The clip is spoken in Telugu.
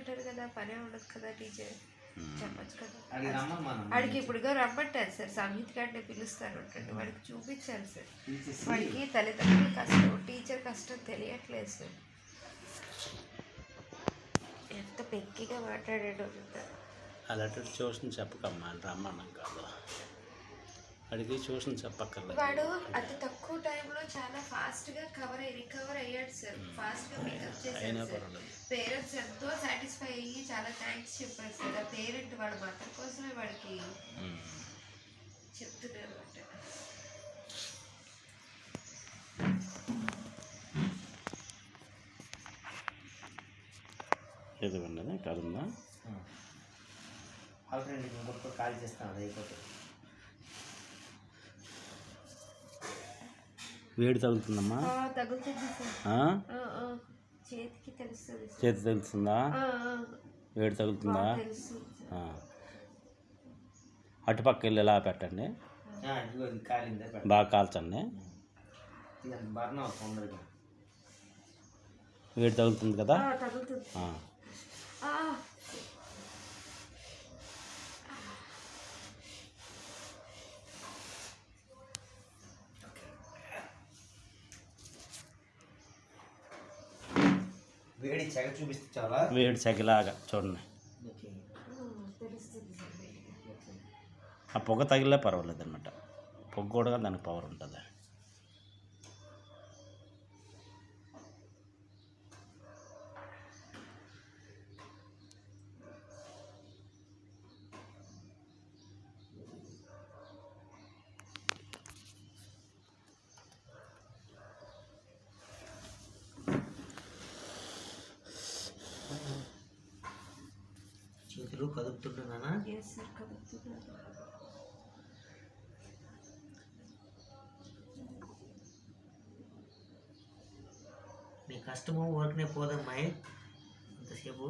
ఉంటారు కదా, పనే ఉండదు కదా టీచర్, చెప్పచ్చు కదా. వాడికి ఇప్పుడుగా రమ్మంటారు సార్, సంగీత్ గారిని పిలుస్తారు ఉంటుంది, వాడికి చూపించాలి సార్. వాడికి తల్లిదండ్రులు కష్టం, టీచర్ కష్టం తెలియట్లేదు సార్. ఎంత పెక్కిగా మాట్లాడాడు. అలాంటి ట్యూషన్ చెప్పకమ్మా, రమ్మన్నాం కాదు, వాడికి ట్యూషన్ చెప్పక్కర్లేదు. వాడు అతి తక్కువ టైంలో చాలా ఫాస్ట్గా రికవర్ అయ్యాడు సార్, ఫాస్ట్గా పికప్ చేశాడు సార్. పేరెంట్స్ ఎంతో సాటిస్ఫై అయ్యి చాలా థ్యాంక్స్ చెప్పారు సార్. ఆ పేరెంట్ వాడు మదర్ కోసమే వాడికి చెప్తున్నారు అన్నమాట. ఏదో కాదుందా ఆల్రెడీ ఇంకొక కాల్ చేస్తాను, అది అయిపోతుంది. వేడి తగులుతుందమ్మా? తగులుతుంది సార్, చేతికి తెలుస్తుంది. చేతి తగులుతుందా? వేడి తగులుతుందా? అటుపక్క వెళ్ళి ఎలా పెట్టండి, బాగా కాల్చండి. వేడి తగులుతుంది కదా? వేడి చెగ చూపిస్తే చాలా, వేడి చెగలాగా చూడండి. ఆ పొగ తగిలే పర్వాలేదు అనమాట, పొగ కూడా దానికి పవర్ ఉంటుంది. చేతులు కదుపుతున్నానా? నీ కష్టము వర్క్నే పోదమ్మాయి అంతసేపు.